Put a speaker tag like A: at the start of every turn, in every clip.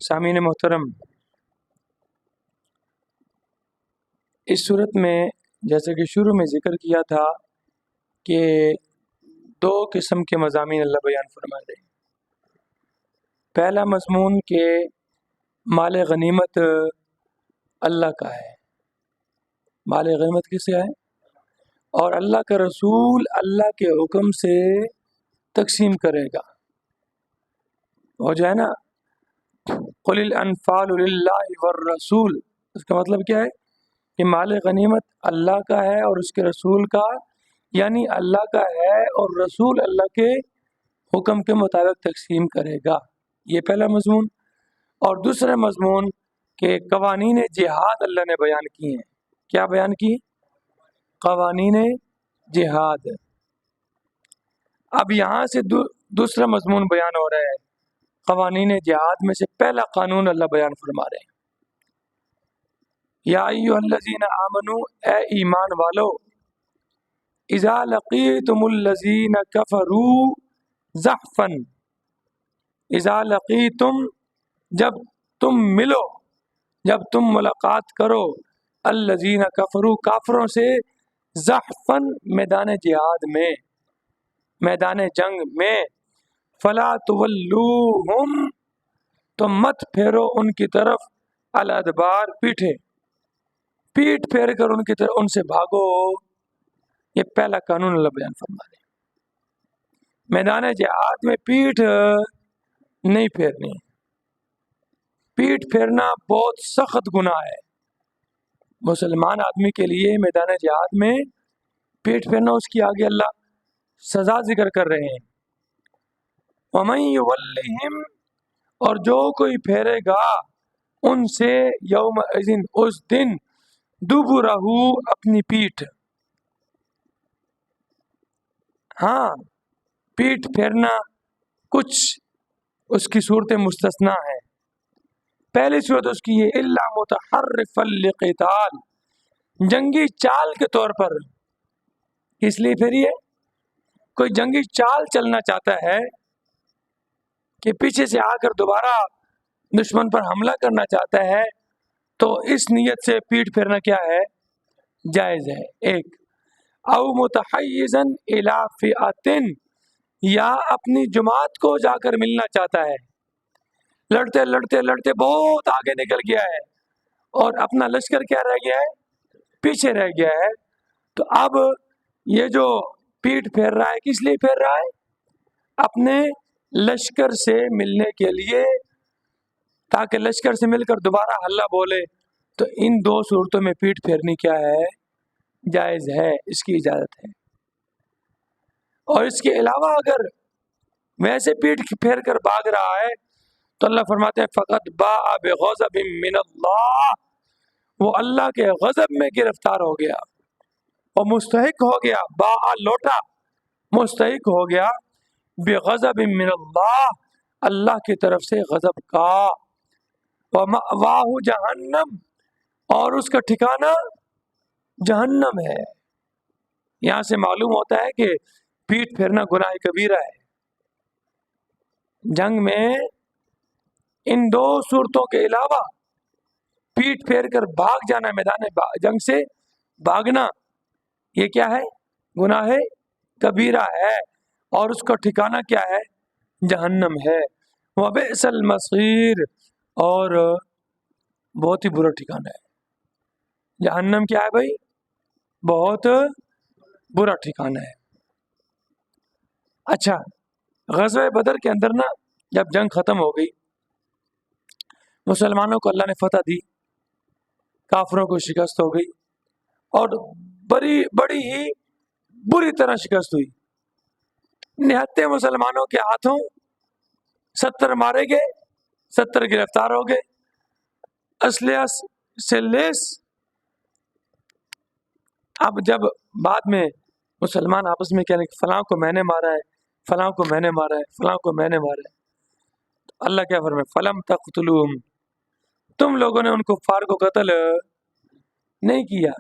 A: سامعین محترم، اس صورت میں جیسے کہ شروع میں ذکر کیا تھا کہ دو قسم کے مضامین اللہ بیان فرما رہے ہیں۔ پہلا مضمون کہ مال غنیمت اللہ کا ہے، مال غنیمت کس کا ہے؟ اور اللہ کا رسول اللہ کے حکم سے تقسیم کرے گا۔ ہو جائے نا، قل الانفال للہ والرسول، اس کا مطلب کیا ہے کہ مال غنیمت اللہ کا ہے اور اس کے رسول کا، یعنی اللہ کا ہے اور رسول اللہ کے حکم کے مطابق تقسیم کرے گا۔ یہ پہلا مضمون۔ اور دوسرا مضمون کہ قوانین جہاد اللہ نے بیان کی ہیں۔ کیا بیان کی؟ قوانین جہاد۔ اب یہاں سے دوسرا مضمون بیان ہو رہا ہے۔ قوانین جہاد میں سے پہلا قانون اللہ بیان فرما رہے ہیں، یا ایھا الذین آمنوا، اے ایمان والو، اذا لقیتم الذین کفروا زحفا، اذا لقیتم، جب تم ملو، جب تم ملاقات کرو، الذین کفروا، کافروں سے، زحفا، میدان جہاد میں، میدان جنگ میں، فلا تولوہم، تو مت پھیرو ان کی طرف، الادبار، پیٹھے، پیٹ پھیر کر ان کی طرف ان سے بھاگو۔ یہ پہلا قانون اللہ بیان فرما رہے ہیں۔ میدان جہاد میں پیٹھ نہیں پھیرنی۔ پیٹ پھیرنا بہت سخت گناہ ہے مسلمان آدمی کے لیے۔ میدان جہاد میں پیٹ پھیرنا، اس کی آگے اللہ سزا ذکر کر رہے ہیں۔ وَمَن يُوَلِّهِمْ، اور جو کوئی پھیرے گا ان سے، یومئذ، اس دن، دبرہ، اپنی پیٹھ۔ ہاں، پیٹھ پھیرنا کچھ اس کی صورتیں مستثنا ہیں۔ پہلی صورت اس کی یہ، الا متحرفا لقتال، جنگی چال کے طور پر۔ اس لیے پھر یہ کوئی جنگی چال چلنا چاہتا ہے کہ پیچھے سے آ کر دوبارہ دشمن پر حملہ کرنا چاہتا ہے، تو اس نیت سے پیٹھ پھیرنا کیا ہے؟ جائز ہے۔ ایک، او متحیزا الی فئۃ، یا اپنی جماعت کو جا کر ملنا چاہتا ہے، لڑتے لڑتے لڑتے بہت آگے نکل گیا ہے اور اپنا لشکر کیا رہ گیا ہے؟ پیچھے رہ گیا ہے۔ تو اب یہ جو پیٹھ پھیر رہا ہے، کس لیے پھیر رہا ہے؟ اپنے لشکر سے ملنے کے لیے، تاکہ لشکر سے مل کر دوبارہ حلہ بولے۔ تو ان دو صورتوں میں پیٹھ پھیرنی کیا ہے؟ جائز ہے، اس کی اجازت ہے۔ اور اس کے علاوہ اگر ویسے پیٹھ پھیر کر بھاگ رہا ہے تو اللہ فرماتے ہیں فقط باء بغضب من اللہ، وہ اللہ کے غضب میں گرفتار ہو گیا، اور مستحق ہو گیا، باء لوٹا، مستحق ہو گیا، بغضب من اللہ، اللہ کی طرف سے غضب کا، ومأواہ جہنم، اور اس کا ٹھکانہ جہنم ہے۔ یہاں سے معلوم ہوتا ہے کہ پیٹھ پھیرنا گناہ کبیرہ ہے۔ جنگ میں ان دو صورتوں کے علاوہ پیٹھ پھیر کر بھاگ جانا، میدان جنگ سے بھاگنا، یہ کیا ہے؟ گناہ کبیرہ ہے، اور اس کا ٹھکانہ کیا ہے؟ جہنم ہے۔ وبئس المصیر، اور بہت ہی برا ٹھکانہ ہے جہنم۔ کیا ہے بھائی؟ بہت برا ٹھکانہ ہے۔ اچھا، غزوہ بدر کے اندر نا، جب جنگ ختم ہو گئی، مسلمانوں کو اللہ نے فتح دی، کافروں کو شکست ہو گئی، اور بڑی ہی بری طرح شکست ہوئی۔ نہتے مسلمانوں کے ہاتھوں 70 مارے گئے، 70 گرفتار ہو گئے، اسلحہ سے لیس۔ اب جب بعد میں مسلمان آپس میں کہنے کہ فلاں کو میں نے مارا ہے، فلاں کو میں نے مارا ہے، فلاں کو میں نے مارا ہے، تو اللہ کیا فرمائے؟ فلم تقتلوہم، تم لوگوں نے ان کفار کو قتل نہیں کیا،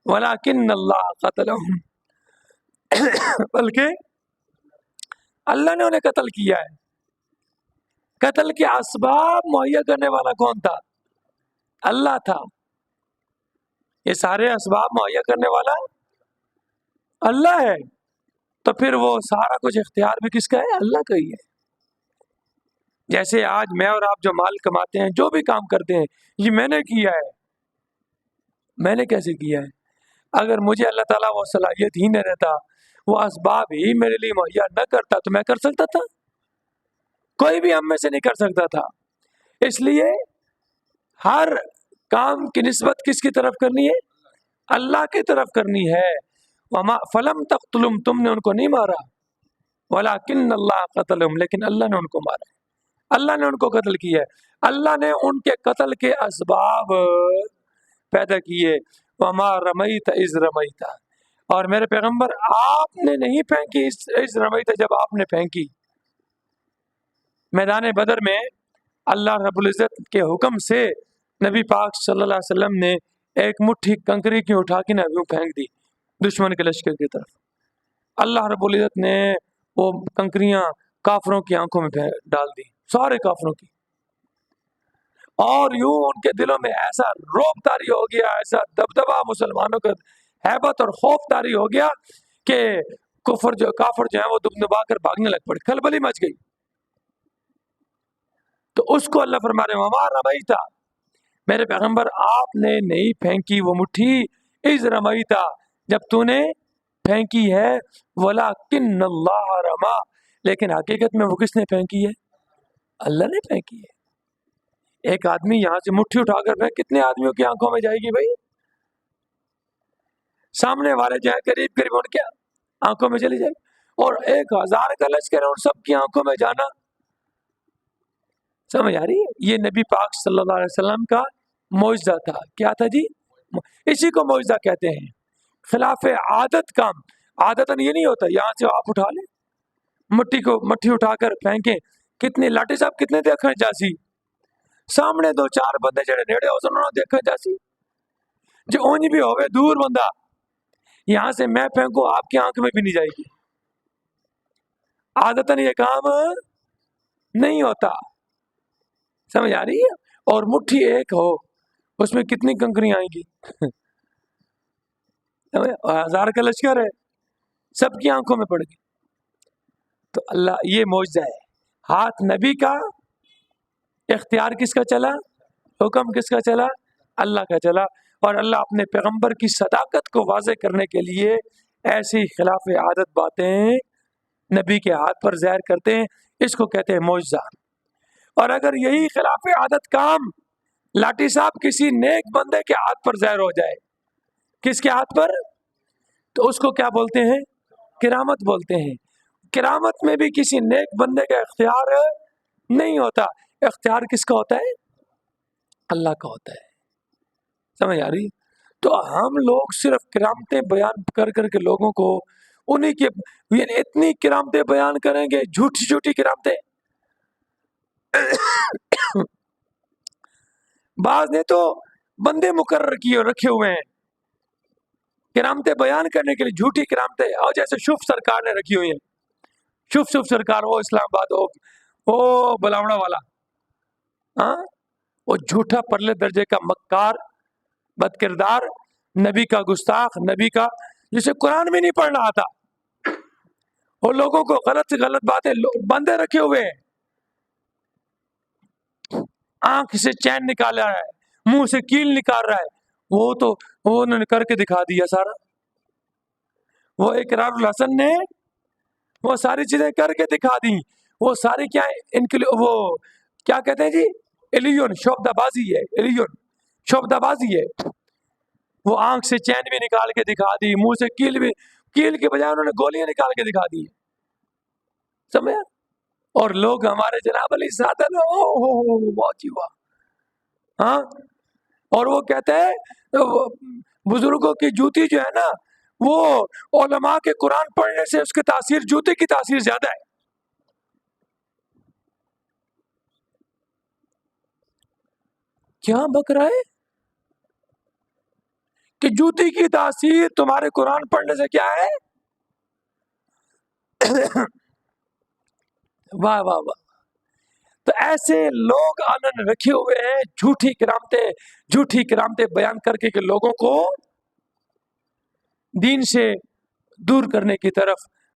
A: ولکن اللہ قتلہم، بلکہ اللہ نے انہیں قتل کیا ہے۔ قتل کے اسباب مہیا کرنے والا کون تھا؟ اللہ تھا. یہ سارے اسباب مہیا کرنے والا اللہ ہے. تو پھر وہ سارا کچھ اختیار بھی کس کا ہے؟ اللہ کا ہی ہے. جیسے آج میں اور آپ جو مال کماتے ہیں، جو بھی کام کرتے ہیں، یہ میں نے کیا ہے. میں نے کیسے کیا ہے؟ اگر مجھے اللہ تعالیٰ وہ صلاحیت ہی نہ رہتا، وہ اسباب ہی میرے لیے مہیا نہ کرتا، تو میں کر سکتا تھا؟ کوئی بھی ہم میں سے نہیں کر سکتا تھا. اس لیے ہر کام کی نسبت کس کی طرف کرنی ہے؟ اللہ کی طرف کرنی ہے. وما فلم تقتلهم، تم نے ان کو نہیں مارا، ولکن اللہ قتلهم، لیکن اللہ نے ان کو مارا. اللہ نے ان کو قتل کیا ہے. اللہ نے ان کے قتل کے اسباب پیدا کیے. وما رمیت اذ رمیت، اور میرے پیغمبر آپ نے نہیں پھینکی اذ رمیت، جب آپ نے پھینکی. میدان بدر میں اللہ رب العزت کے حکم سے نبی پاک صلی اللہ علیہ وسلم نے ایک مٹھی کنکری کی اٹھا کے نبیوں پھینک دی دشمن کے لشکر کی طرف. اللہ رب العزت نے وہ کنکریاں کافروں کی آنکھوں میں ڈال دی، سارے کافروں کی. اور یوں ان کے دلوں میں ایسا روب طاری ہو گیا، ایسا دبدبا مسلمانوں کا ہیبت اور خوف طاری ہو گیا کہ کافر جو ہیں وہ دبدبا کر بھاگنے لگ پڑے، کھلبلی مچ گئی. تو اس کو اللہ فرما رہے وما رمیتا، میرے پیغمبر آپ نے نہیں پھینکی وہ مٹھی اذ رمیتا، جب تو نے پھینکی ہے، ولکن اللہ رما، لیکن حقیقت میں وہ کس نے پھینکی ہے؟ اللہ نے پھینکی ہے. ایک آدمی یہاں سے مٹھی اٹھا کر پھینک، کتنے آدمیوں کی آنکھوں میں جائے گی بھائی؟ سامنے والے جو ہے قریب قریب ان کے آنکھوں میں چلی جائے. اور 1000 کا لشکر ان سب کی آنکھوں میں جانا، سمجھ آ رہی ہے؟ یہ نبی پاک صلی اللہ علیہ وسلم کا معجزہ تھا. کیا تھا جی؟ اسی کو معجزہ کہتے ہیں. خلاف عادت کام، عادتاً یہ نہیں ہوتا یہاں سے آپ اٹھا لیں مٹھی اٹھا کر پھینکیں. کتنے لاٹھی صاحب کتنے دیکھیں جاسی، سامنے 2-4 بندے جڑے نیڑے ہو سن انہوں دیکھیں جاسی، جو اونج بھی ہوئے دور بندہ یہاں سے میں پھینکوں آپ کی آنکھ میں بھی نہیں جائے گی. عادتاً یہ کام نہیں ہوتا، سمجھ آ رہی ہے؟ اور مٹھی ایک ہو اس میں کتنی کنکریاں آئیں گی؟ 1000 کا لشکر ہے، سب کی آنکھوں میں پڑ گئی. تو اللہ یہ معجزہ ہے. ہاتھ نبی کا، اختیار کس کا چلا؟ حکم کس کا چلا؟ اللہ کا چلا. اور اللہ اپنے پیغمبر کی صداقت کو واضح کرنے کے لیے ایسی خلاف عادت باتیں نبی کے ہاتھ پر ظاہر کرتے ہیں. اس کو کہتے ہیں معجزہ. اور اگر یہی خلاف عادت کام لاٹھی صاحب کسی نیک بندے کے ہاتھ پر ظاہر ہو جائے، کس کے ہاتھ پر، تو اس کو کیا بولتے ہیں؟ کرامت بولتے ہیں. کرامت میں بھی کسی نیک بندے کا اختیار نہیں ہوتا. اختیار کس کا ہوتا ہے؟ اللہ کا ہوتا ہے. سمجھ آ رہی؟ تو ہم لوگ صرف کرامتیں بیان کر کر کے لوگوں کو انہی کے یعنی اتنی کرامتیں بیان کریں گے، جھوٹی جھوٹی کرامتیں. بعض نے تو بندے مقرر کیے رکھے ہوئے ہیں کرامتیں بیان کرنے کے لیے، جھوٹی کرامتیں. اور جیسے شف سرکار نے رکھی ہوئی ہیں، شف سرکار، وہ اسلام آباد وہ بلاوڑا والا، ہاں، وہ جھوٹا پرلے درجے کا مکار، بد کردار، نبی کا گستاخ، نبی کا جسے قرآن میں نہیں پڑھنا آتا، اور لوگوں کو غلط سے غلط باتیں بندے رکھے ہوئے ہیں. آنکھ سے چین نکال رہا ہے، منہ سے کیل نکال رہا ہے، وہ انہوں نے کر کے دکھا دیا سارا. وہ اقرار الحسن نے وہ ساری چیزیں کر کے دکھا دی. وہ ساری کیا ان کے لیے وہ کیا کہتے ہیں جی؟ ایلیون، شعبدہ بازی ہے، ایلیون شعبدہ بازی ہے. وہ آنکھ سے چین بھی نکال کے دکھا دی، منہ سے کیل کے بجائے انہوں نے گولیاں نکال کے دکھا دی. سمجھا؟ اور لوگ ہمارے جناب علی سادہ بہت ہی ہوا، ہاں. اور وہ کہتے ہیں بزرگوں کی جوتی جو ہے نا، وہ علماء کے قرآن پڑھنے سے اس کی تاثیر، جوتی کی تاثیر زیادہ ہے. کیا بک رہا ہے کہ جوتی کی تاثیر تمہارے قرآن پڑھنے سے کیا ہے؟ واہ واہ واہ. تو ایسے لوگ آنن رکھے ہوئے ہیں جھوٹی کرامتیں بیان کر کے کہ لوگوں کو دین سے دور کرنے کی طرف